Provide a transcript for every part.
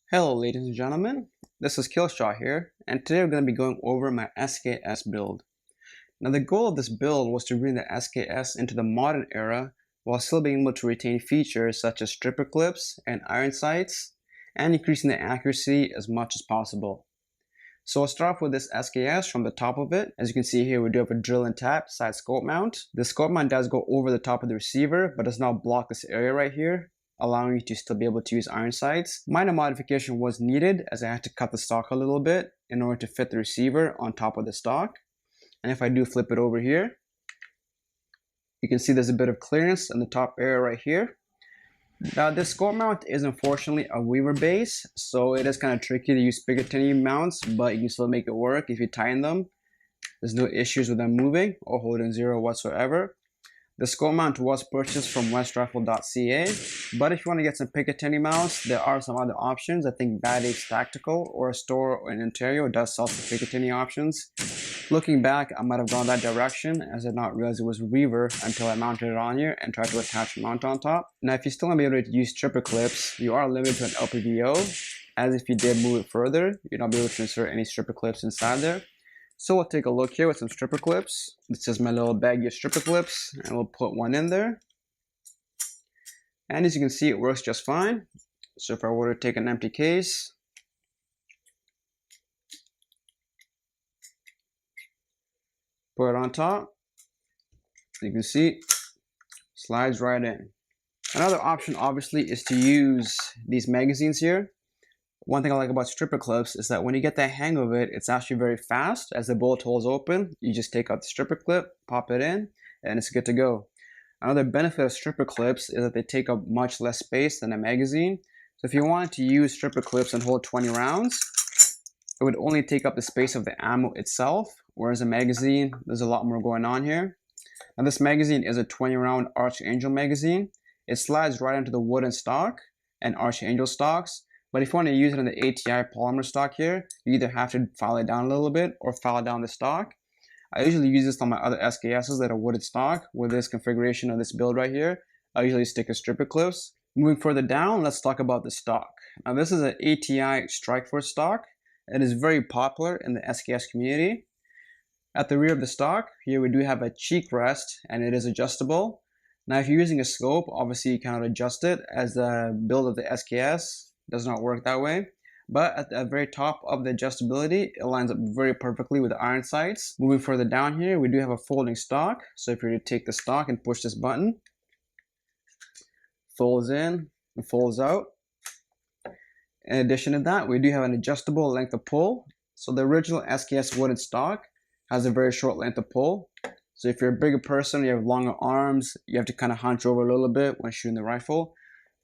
Hello ladies and gentlemen, this is Killshot here, and today we're going to be going over my SKS build. Now the goal of this build was to bring the SKS into the modern era while still being able to retain features such as stripper clips and iron sights, and increasing the accuracy as much as possible. So I'll start off with this SKS from the top of it. As you can see here, we do have a drill and tap side scope mount. The scope mount does go over the top of the receiver, but does not block this area right here, allowing you to still be able to use iron sights. Minor modification was needed as I had to cut the stock a little bit in order to fit the receiver on top of the stock. And if I do flip it over here, you can see there's a bit of clearance in the top area right here. Now this scope mount is unfortunately a weaver base, so it is kind of tricky to use Picatinny mounts, but you can still make it work if you tighten them. There's no issues with them moving or holding zero whatsoever. The scope mount was purchased from westrifle.ca, but if you want to get some Picatinny mounts, there are some other options. I think Bad Apes Tactical or a store in Ontario does sell some Picatinny options. Looking back, I might have gone that direction as I did not realize it was weaver until I mounted it on here and tried to attach a mount on top. Now, if you still want to be able to use stripper clips, you are limited to an LPVO, as if you did move it further, you'd not be able to insert any stripper clips inside there. So we'll take a look here with some stripper clips. This is my little baggie of stripper clips, and we'll put one in there. And as you can see, it works just fine. So if I were to take an empty case, put it on top, you can see, slides right in. Another option obviously is to use these magazines here. One thing I like about stripper clips is that when you get the hang of it, it's actually very fast. As the bullet hole is open, you just take out the stripper clip, pop it in, and it's good to go. Another benefit of stripper clips is that they take up much less space than a magazine. So if you wanted to use stripper clips and hold 20 rounds, it would only take up the space of the ammo itself, whereas a magazine, there's a lot more going on here. Now this magazine is a 20 round Archangel magazine. It slides right into the wooden stock and Archangel stocks. But if you want to use it in the ATI polymer stock here, you either have to file it down a little bit or file down the stock. I usually use this on my other SKSs that are wooded stock. With this configuration of this build right here, I usually stick to stripper clips. Moving further down, let's talk about the stock. Now this is an ATI Strikeforce stock. It is very popular in the SKS community. At the rear of the stock, here we do have a cheek rest, and it is adjustable. Now if you're using a scope, obviously you cannot adjust it, as the build of the SKS does not work that way. But at the very top of the adjustability, it lines up very perfectly with the iron sights. Moving further down here, we do have a folding stock. So if you were to take the stock and push this button, folds in and folds out. In addition to that, we do have an adjustable length of pull. So the original SKS wooden stock has a very short length of pull. So if you're a bigger person, you have longer arms, you have to kind of hunch over a little bit when shooting the rifle,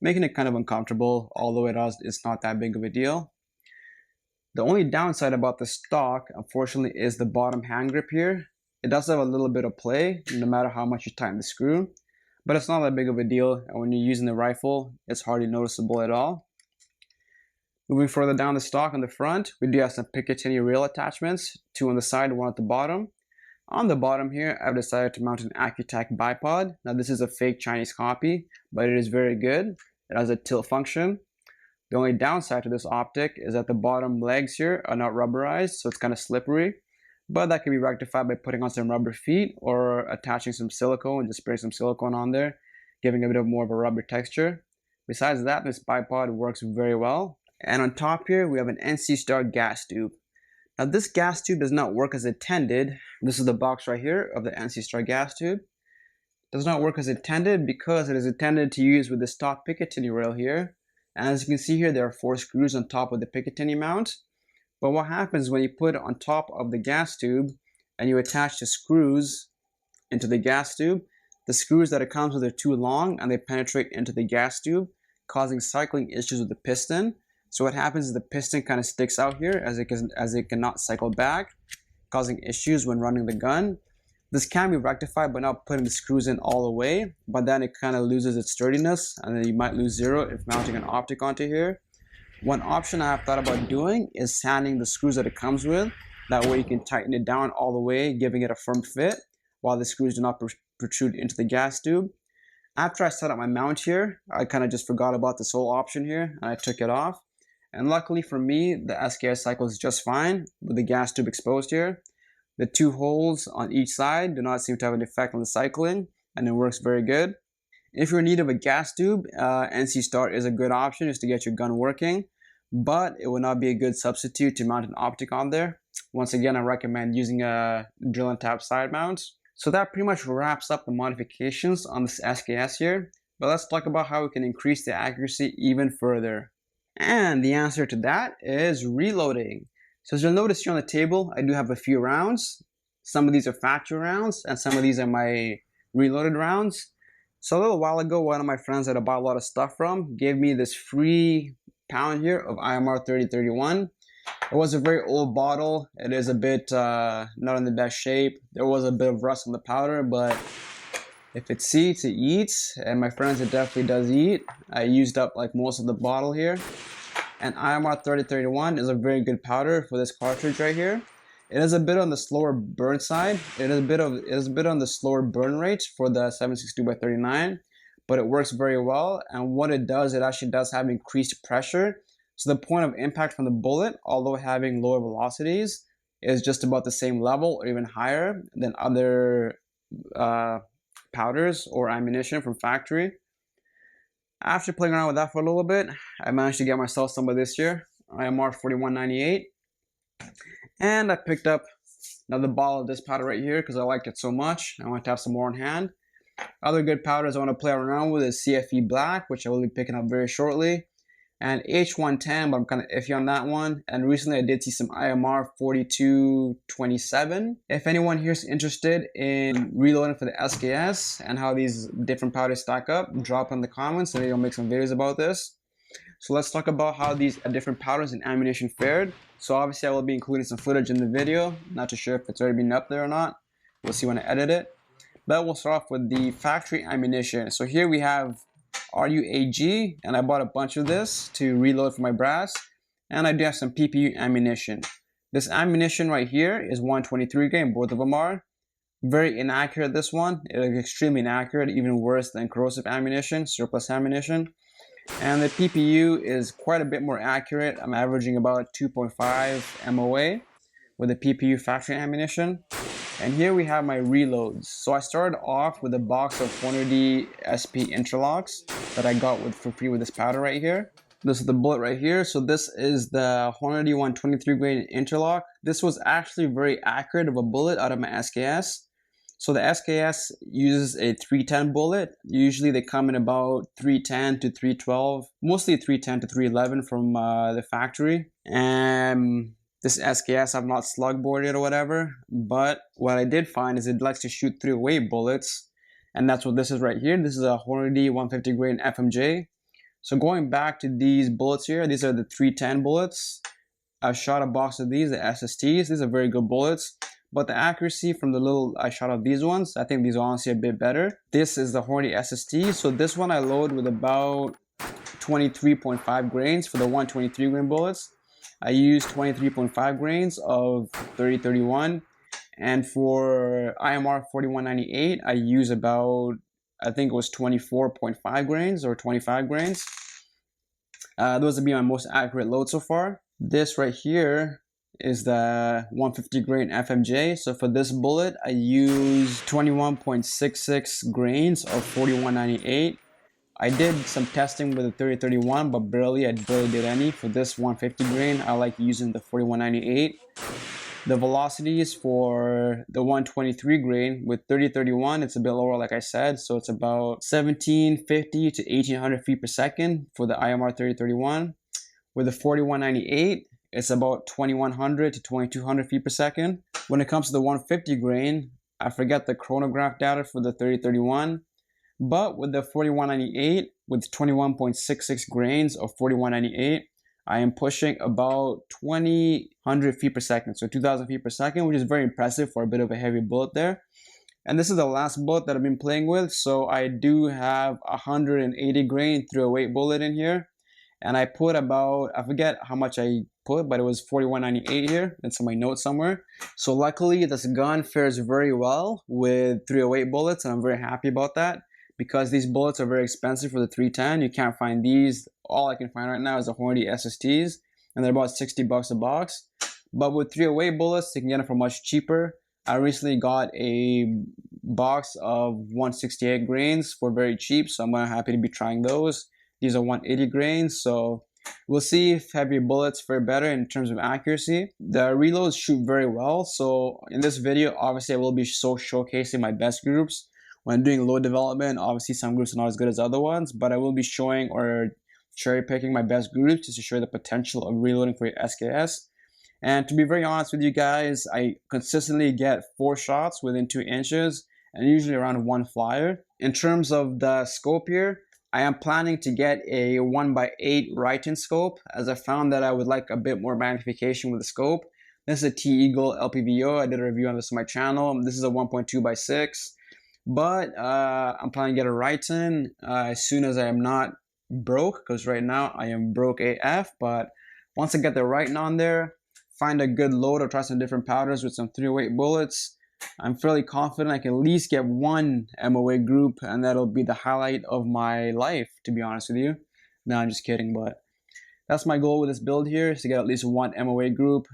making it kind of uncomfortable, although it's not that big of a deal. The only downside about the stock, unfortunately, is the bottom hand grip here. It does have a little bit of play, no matter how much you tighten the screw, but it's not that big of a deal, and when you're using the rifle, it's hardly noticeable at all. Moving further down the stock on the front, we do have some Picatinny rail attachments, two on the side, one at the bottom. On the bottom here, I've decided to mount an Accutac bipod. Now this is a fake Chinese copy, but it is very good. It has a tilt function. The only downside to this optic is that the bottom legs here are not rubberized, so it's kind of slippery. But that can be rectified by putting on some rubber feet or attaching some silicone and just spray some silicone on there, giving a bit of more of a rubber texture. Besides that, this bipod works very well. And on top here, we have an NC Star gas tube. Now this gas tube does not work as intended. This is the box right here of the NC Star gas tube. Does not work as intended because it is intended to use with the stock Picatinny rail here. And as you can see here, there are 4 screws on top of the Picatinny mount. But what happens when you put it on top of the gas tube and you attach the screws into the gas tube, the screws that it comes with are too long and they penetrate into the gas tube, causing cycling issues with the piston. So what happens is the piston kind of sticks out here as it cannot cycle back, causing issues when running the gun. This can be rectified by not putting the screws in all the way, but then it kind of loses its sturdiness, and then you might lose zero if mounting an optic onto here. One option I have thought about doing is sanding the screws that it comes with. That way you can tighten it down all the way, giving it a firm fit, while the screws do not protrude into the gas tube. After I set up my mount here, I kind of just forgot about this whole option here, and I took it off. And luckily for me, the SKS cycle is just fine with the gas tube exposed here. The two holes on each side do not seem to have an effect on the cycling, and it works very good. If you're in need of a gas tube, NC Start is a good option just to get your gun working, but it would not be a good substitute to mount an optic on there. Once again, I recommend using a drill and tap side mount. So that pretty much wraps up the modifications on this SKS here, but let's talk about how we can increase the accuracy even further. And the answer to that is reloading. So as you'll notice here on the table, I do have a few rounds. Some of these are factory rounds, and some of these are my reloaded rounds. So a little while ago, one of my friends that I bought a lot of stuff from gave me this free pound here of IMR 3031. It was a very old bottle. It is a bit not in the best shape. There was a bit of rust on the powder, but if it seats, it eats. And my friends, it definitely does eat. I used up like most of the bottle here. And IMR 3031 is a very good powder for this cartridge right here. It is a bit on the slower burn side. It is a bit on the slower burn rate for the 7.62x39, but it works very well. And what it does, it actually does have increased pressure. So the point of impact from the bullet, although having lower velocities, is just about the same level or even higher than other powders or ammunition from factory. After playing around with that for a little bit, I managed to get myself some of this here, IMR 4198. And I picked up another bottle of this powder right here because I liked it so much. I want to have some more on hand. Other good powders I want to play around with is CFE Black, which I will be picking up very shortly. And H110, but I'm kind of iffy on that one. And recently I did see some IMR 4227. If anyone here is interested in reloading for the SKS and how these different powders stack up, drop in the comments and maybe I'll make some videos about this. So let's talk about how these different powders and ammunition fared. So obviously I will be including some footage in the video. Not too sure if it's already been up there or not. We'll see when I edit it. But we'll start off with the factory ammunition. So here we have RUAG, and I bought a bunch of this to reload for my brass. And I do have some PPU ammunition. This ammunition right here is 123 grain, both of them are. Very inaccurate, this one. It is extremely inaccurate, even worse than corrosive ammunition, surplus ammunition. And the PPU is quite a bit more accurate. I'm averaging about 2.5 MOA with the PPU factory ammunition. And here we have my reloads. So I started off with a box of Hornady SP interlocks that I got for free with this powder right here. This is the bullet right here. So this is the Hornady 123 grain interlock. This was actually very accurate of a bullet out of my SKS. So the SKS uses a 310 bullet. Usually they come in about 310 to 312, mostly 310 to 311 from the factory. And this SKS I've not slug boarded or whatever, but what I did find is it likes to shoot 308 bullets, and that's what this is right here. This is a Hornady 150 grain FMJ. So going back to these bullets here, these are the 310 bullets. I shot a box of these, the SSTs. These are very good bullets. But the accuracy from the little I shot of these ones, I think these are honestly a bit better. This is the Hornady SST. So this one I load with about 23.5 grains for the 123 grain bullets. I use 23.5 grains of 3031. And for IMR 4198, I use about, I think it was 24.5 grains or 25 grains. Those would be my most accurate load so far. This right here is the 150 grain FMJ. So for this bullet, I use 21.66 grains of 4198. I did some testing with the 3031, but I barely did any. For this 150 grain, I like using the 4198. The velocities for the 123 grain with 3031, it's a bit lower, like I said. So it's about 1750 to 1800 feet per second for the IMR 3031. With the 4198, it's about 2100 to 2200 feet per second. When it comes to the 150 grain, I forget the chronograph data for the 3031. But with the 4198, with 21.66 grains of 4198, I am pushing about 2000 feet per second, so 2000 feet per second, which is very impressive for a bit of a heavy bullet there. And this is the last bullet that I've been playing with, so I do have 180 grain 308 bullet in here. And I put about, I forget how much I put, but it was 4198 here. It's in my notes somewhere. So luckily, this gun fares very well with 308 bullets, and I'm very happy about that. because these bullets are very expensive for the 310. You can't find these. All I can find right now is the Hornady SSTs, and they're about 60 bucks a box. But with 308 bullets, you can get them for much cheaper. I recently got a box of 168 grains for very cheap, so I'm happy to be trying those. These are 180 grains, so we'll see if heavier bullets fare better in terms of accuracy. The reloads shoot very well, so in this video, obviously I will be showcasing my best groups. When doing load development, obviously some groups are not as good as other ones, but I will be showing or cherry picking my best groups just to show the potential of reloading for your SKS. And to be very honest with you guys, I consistently get 4 shots within 2 inches and usually around 1 flyer. In terms of the scope here, I am planning to get a 1x8 right-in scope, as I found that I would like a bit more magnification with the scope. This is a T-Eagle LPVO. I did a review on this on my channel. This is a 1.2x6, but I'm planning to get a right-in as soon as I am not broke, because right now I am broke AF. But once I get the right-in on there, find a good load or try some different powders with some 308 bullets, I'm fairly confident I can at least get 1 MOA group, and that'll be the highlight of my life, to be honest with you. No, I'm just kidding, but that's my goal with this build here, is to get at least 1 MOA group.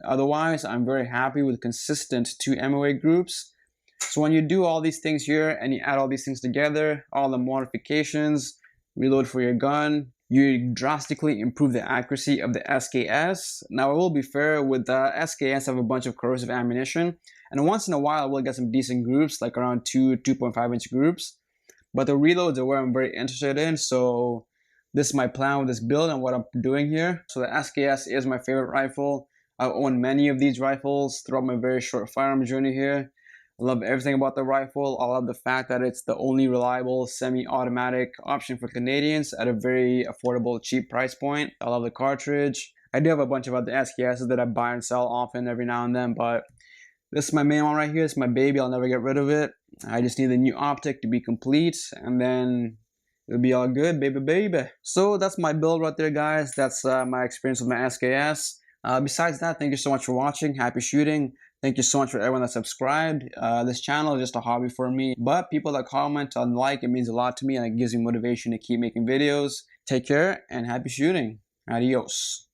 Otherwise, I'm very happy with consistent 2 MOA groups. So when you do all these things here and you add all these things together, all the modifications, reload for your gun, you drastically improve the accuracy of the SKS. Now, I will be fair, with the SKS I have a bunch of corrosive ammunition, and once in a while I will get some decent groups, like around 2.5 inch groups. But the reloads are where I'm very interested in, so this is my plan with this build and what I'm doing here. So the SKS is my favorite rifle. I've owned many of these rifles throughout my very short firearm journey here. I love everything about the rifle. I love the fact that it's the only reliable semi-automatic option for Canadians at a very affordable, cheap price point. I love the cartridge. I do have a bunch of other SKSs that I buy and sell often every now and then, but this is my main one right here. It's my baby. I'll never get rid of it. I just need the new Optic to be complete, and then it'll be all good, baby. So that's my build right there, guys. That's my experience with my SKS. Besides that, thank you so much for watching. Happy shooting. Thank you so much for everyone that subscribed. This channel is just a hobby for me, but people that comment and like, it means a lot to me, and it gives me motivation to keep making videos. Take care and happy shooting. Adios.